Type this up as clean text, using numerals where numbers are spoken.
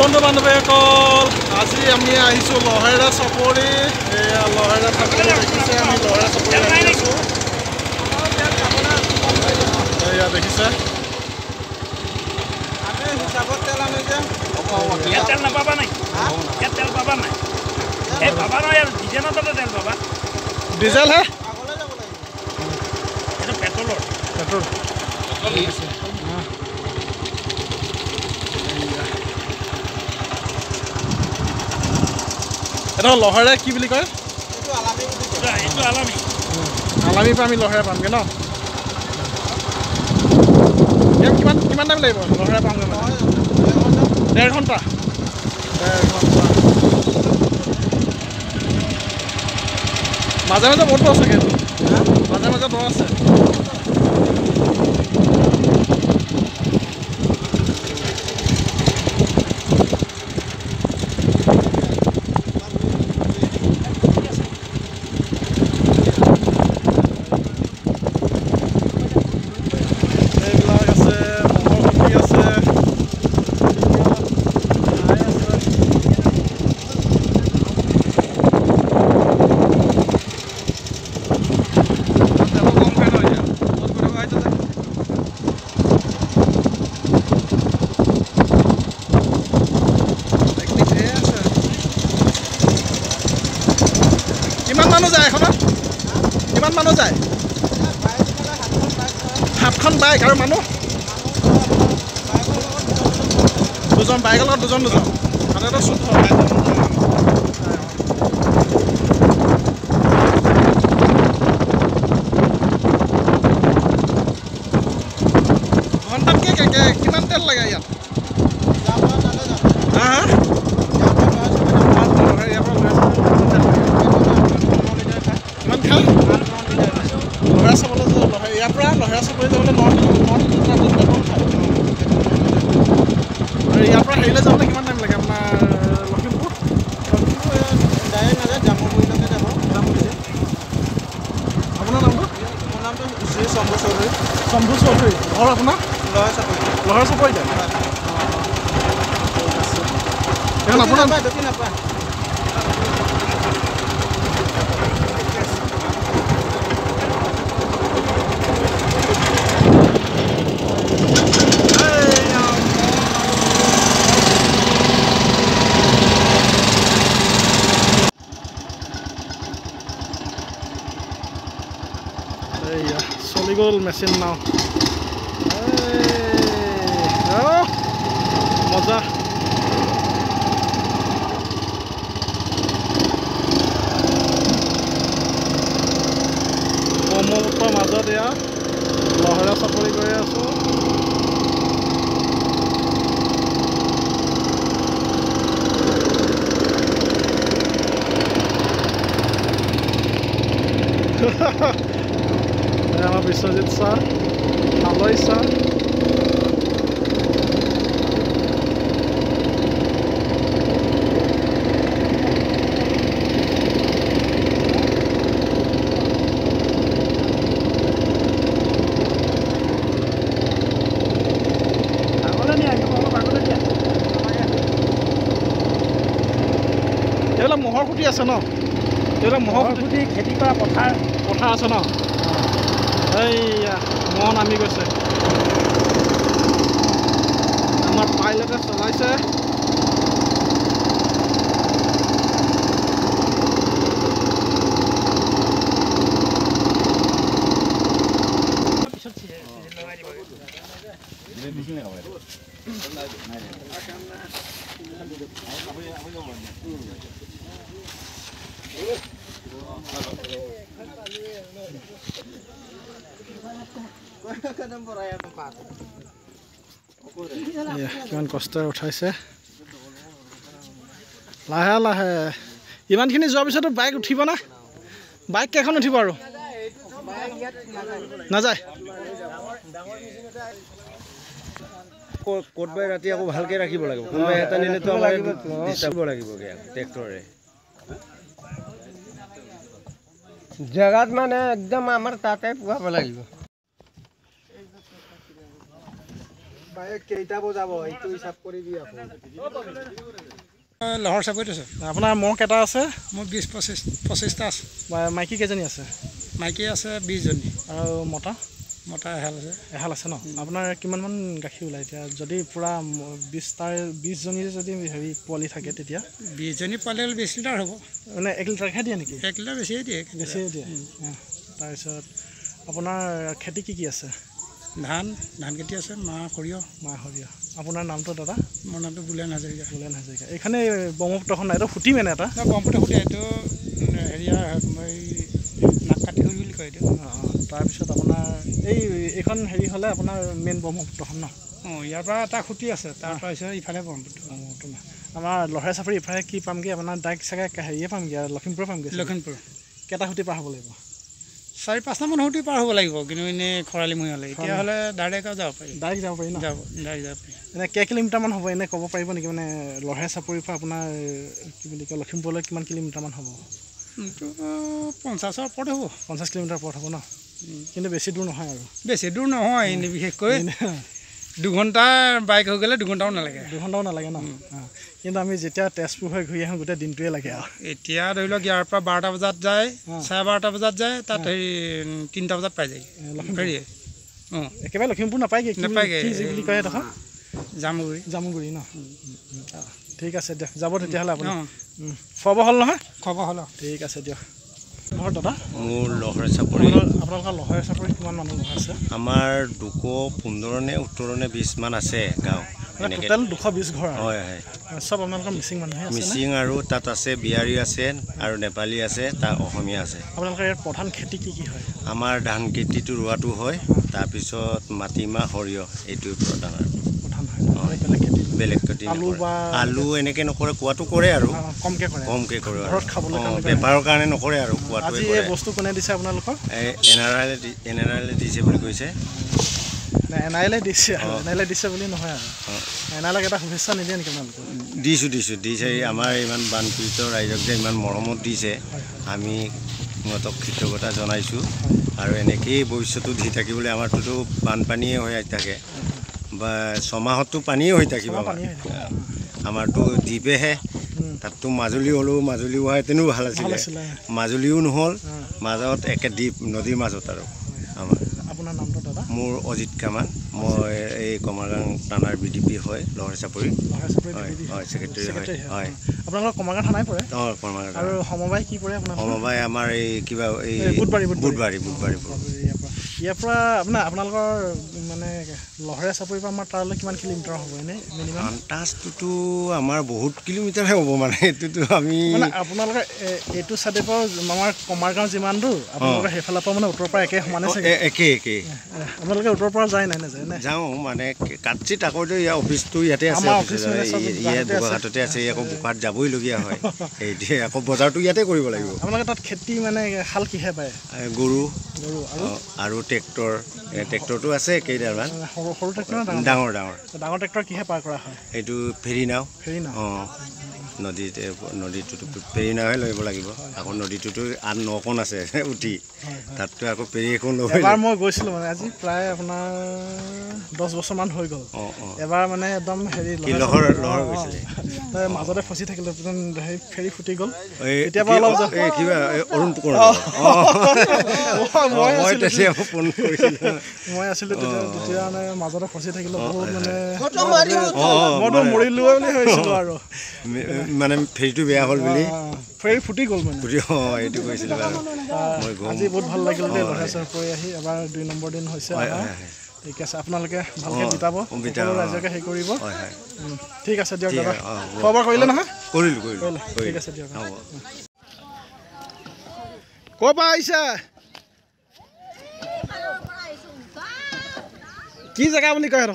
বন্ধু বান্ধৱীসকল আজি আমি আহিছোঁ লহেৰা চাপৰি এয়া লহেৰা চাপৰি দেখিছে আমি লহেৰা চাপৰি আহি আছোঁ এয়া দেখিছে তেল নাপাবা নাই তেল পাবা নাই এই পাবা নহয় আৰু ডিজেলৰ তাতে তেল পাবা ডিজেল হে এইটো পেট্ৰলৰ পেট্ৰল এটা লহেৰা কি বুলি কয় এইটো আলামী আলামীৰ পৰা আমি লহেৰা পামগৈ ন কিমান টাইম লাগিব লহেৰা পামগৈ মানে 1.5 ঘণ্টা মাজে মাজে বহুত দ চাগে মাজে মাজে দ আছে কিমান মানুহ যায় এখনত কিমান মানুহ যায় 7খন বাইক আৰু মানুহ দুজন বাইকৰ লগত দুজন হাততে চুট হয় ঘণ্টাতকৈ কিমান তেল লাগে ইয়াত লহেৰা চাবলৈ ইয়াৰ পৰা লহেৰা চাপৰি যাবলৈ 9 পেট্ৰল খায় আৰু ইয়াৰ পৰা হেৰিলৈ যাবলৈ কিমান টাইম লাগে আপোনাৰ লখিমপুৰ ডাইৰেক্ট নাযায় জামুগুৰিলৈকে যাব আপোনাৰ নামটো মোৰ নামটো শ্ৰী শম্ভু চৌধুৰী শম্ভু চৌধুৰী ঘৰ আপোনাৰ লহেৰা চাপৰিতে এখন আপোনাৰ বেছি নাপায় চলি গ'ল মেচিন নাও মজা ব্ৰহ্মপুত্ৰৰ মাজত এয়া লহেৰা চাপৰি গৈ আছোঁ আমাৰ বিশ্বজিৎ ছাৰ আলয় ছাৰ এইবিলাক মহৰ খুঁটি আছে ন এইবিলাক মহৰ খুঁটি খেতি কৰা পথাৰ আছে ন এইয়া মহ নামি গৈছে আমাৰ পাইলটে চলাইছে কিমান কষ্টৰে উঠাইছে লাহে লাহে ইমানখিনি যোৱাৰ পিছতো বাইক উঠিব না বাইক কেইখন উঠিব আৰু নাযায় ক'তবাই ৰাতি আকৌ ভালকৈ ৰাখিব লাগিব কোনোবাই এটা নিলেতো আমাৰ ডিষ্টাৰ্ব লাগিবগৈ ট্ৰেক্টৰে জেগাত মানে একদম আমাৰ তাতে পুৱাব লাগিব কেইটা বজাব এইটো হিচাপ কৰিবি আকৌ লহৰ চাপৰিত আছে আপোনাৰ মহ কেইটা আছে মোৰ 20-25টা আছে মাইকী কেইজনী আছে মাইকী আছে 20জনী আৰু মতা মতা এহাল আছে ন আপোনাৰ কিমানমান গাখীৰ ওলায় এতিয়া যদি পূৰা 20জনী যদি হেৰি পোৱালি থাকে তেতিয়া 20জনী পোৱালি হ'লে 20 লিটাৰ হ'ব মানে 1 লিটাৰহে দিয়ে নেকি 1 লিটাৰ বেছিয়ে দিয়ে তাৰপিছত আপোনাৰ খেতি কি আছে ধান খেতি আছে মাহ সৰিয়হ আপোনাৰ নামটো দাদা মোৰ নামটো বুলেন হাজৰিকা এইখানে ব্ৰহ্মপুত্ৰখন নাই এইটো ফুটি মানে এটা ব্ৰহ্মপুত্ৰ ফুটি এইটো হেৰিয়া নাককাটি সৰি বুলি কয় এইটো তাৰপিছত আপোনাৰ এইখন হেৰি হ'লে আপোনাৰ মেইন ব্ৰহ্মপুত্ৰখন ন ইয়াৰ পৰা এটা খুঁটি আছে তাৰ পৰা হৈছে ইফালে ব্ৰহ্মপুত্ৰ আমাৰ লহৰা চাপৰি ইফালে কি পামগৈ আপোনাৰ ডাইৰেক্ট চাগে হেৰিয়ে পামগৈ আৰু লখিমপুৰ পামগৈ লখিমপুৰ কেইটা খুঁটি পাৰ হ'ব লাগিব 4-5টামান খুঁটি পাৰ হ'ব লাগিব কিন্তু এনেই খৰালি মহীয়া হ'লে এতিয়াহ'লে ডাইৰেক্ট যাব পাৰি ন ডাইৰেক্ট যাব পাৰি এনে কেই কিলোমিটাৰমান হ'ব এনে ক'ব পাৰিব নেকি মানে লহৰা চাপৰিৰ পৰা আপোনাৰ কি বুলি কয় লখিমপুৰলৈ কিমান কিলোমিটাৰমান হ'ব 50ৰ ওপৰত হ'ব 50 কিলোমিটাৰ ওপৰত হ'ব ন কিন্তু বেছি দূৰ নহয় আৰু বেছি দূৰ নহয় এনেই বিশেষকৈ 2 ঘণ্টা বাইক হৈ গ'লে 2 ঘণ্টাও নালাগে ন কিন্তু আমি যেতিয়া তেজপুৰ হৈ ঘূৰি আহোঁ গোটেই দিনটোৱে লাগে আৰু এতিয়া ধৰি লওক ইয়াৰ পৰা 12টা বজাত যায় 12:30 বজাত যায় তাত হেৰি 3টা বজাত পাই যায় ফেৰিয়ে একেবাৰে লখিমপুৰ নাপায়গৈ কি বুলি কয় এইডোখৰ জামুগুৰি ন ঠিক আছে দিয়ক যাব তেতিয়াহ'লে আপুনি খোৱা হ'ল নহয় খোৱা হ'ল ঠিক আছে দিয়ক ঘৰ দাদা মোৰ লহৰা চাপৰি আপোনালোকৰ লহৰা চাপৰিত কিমান মানুহ আছে আমাৰ 215 নে 17 নে 20 মান আছে গাঁও টোটেল 220 ঘৰ হয় চব আপোনালোকৰ মিচিং মানুহে আছে মিচিং আৰু তাত আছে বিহাৰী আছে আৰু নেপালী আছে তাৰ অসমীয়া আছে আপোনালোকৰ ইয়াৰ প্ৰধান খেতি কি হয় আমাৰ ধান খেতিটো ৰোৱাটো হয় তাৰপিছত মাটিমাহ সৰিয়হ এইটো প্ৰধান বেলেগ খেতি আলু এনেকৈ নকৰে কোৱাটো কৰে আৰু কমকৈ কৰে বেপাৰৰ কাৰণে নকৰে আৰু কোৱাটো বস্তু কোনে দিছে আপোনালোকৰ এনআৰএলে দিছে বুলি কৈছে এনআইএলে দিছে বুলি নহয় আৰু এনআইএলক এটা শুভেচ্ছা নিদিয়ে নেকি আপোনালোকে দিছে আমাৰ ইমান বানপীড়িত ৰাইজক যে ইমান মৰমত দিছে আমি সিহঁতক কৃতজ্ঞতা জনাইছোঁ আৰু এনেকৈয়ে ভৱিষ্যতো দি থাকিবলৈ আমাৰটোতো বানপানীয়ে হৈ থাকে বা ছমাহতো পানীয়ে হৈ থাকিব আমাৰতো দ্বীপেহে তাততো মাজুলী হ'লেও মাজুলী হোৱাহেঁতেনো ভাল আছিলে মাজুলীও নহ'ল মাজত একে দ্বীপ নদীৰ মাজত আৰু আমাৰ আপোনাৰ নামটো দাদা মোৰ অজিত কামান মই এই কমাৰগাঁও থানাৰ বিডিপি হয় লহৰা চাপৰি হয় ছেক্ৰেটাৰী হয় আপোনালোকৰ কমাৰগাঁও থানাই পৰে কমাৰগাঁও আৰু সমবায় কি পৰে আপোনাৰ সমবায় আমাৰ এই কিবা এই বুধবাৰী ইয়াৰ পৰা আপোনালোকৰ মানে লহৰা চাপৰিৰ পৰা আমাৰ তালৈ কিমান কিলোমিটাৰ হ'ব এনেই মিনিমাম আন্তাজটোতো আমাৰ বহুত কিলোমিটাৰহে হ'ব মানে এইটোতো আমি আপোনালোকে এইটো চাইডৰ পৰা আমাৰ কমাৰগাঁও যিমান দূৰ আপোনালোকে সেইফালৰ পৰা মানে উত্তৰৰ পৰা একে সমানে একে আপোনালোকে উত্তৰৰ পৰা যায় নাযায় যাওঁ মানে কাটচিত আকৌ ইয়াৰ অফিচটো ইয়াতে আছে ইয়াত বোকাখাটতে আছে আকৌ বোকাত যাবইলগীয়া হয় এইটোৱে আকৌ বজাৰটো ইয়াতে কৰিব লাগিব আপোনালোকে তাত খেতি মানে হাল কিহে পায় গৰু আৰু ট্ৰেক্টৰটো আছে কেইডালমান সৰু ট্ৰেক্টৰ ডাঙৰ ট্ৰেক্টৰ কিহে পাৰ কৰা হয় এইটো ফেৰী নাও নদীটোতো ফেৰী নাওহে ল'ব লাগিব আকৌ নদীটোতো 8-9খন আছে উঠি তাততো আকৌ ফেৰী এখন ল'ব এবাৰ মই গৈছিলোঁ মানে আজি প্ৰায় আপোনাৰ 10 বছৰমান হৈ গ'ল এবাৰ মানে একদম হেৰি লহৰ গৈছিলে মাজতে ফচি থাকিলে ফেৰী ফুটি গ'ল কেতিয়াবা অলপ কিবা অৰুণ ফুকন মই আছিলোঁ তেতিয়া মানে মাজতে ফচি থাকিলোঁ বহুত মানে মইতো মৰিলো বুলি ভাবিছিলোঁ আৰু মানে ফেৰীটো বেয়া হ'ল বুলি ফেৰী ফুটি গ'ল মানে এইটো কৈছিলোঁ আজি বহুত ভাল লাগিল দেই লহৰা চাপৰি আহি এবাৰ 2 নম্বৰ দিন হৈছে ঠিক আছে আপোনালোকে ভালকৈ বিতাব ৰাইজকে হেৰি কৰিব ঠিক আছে দিয়ক দাদা খোৱা বোৱা কৰিলে নহয় কৰিলোঁ ঠিক আছে দিয়ক ক'ৰ পৰা আহিছে কি জেগা বুলি কয়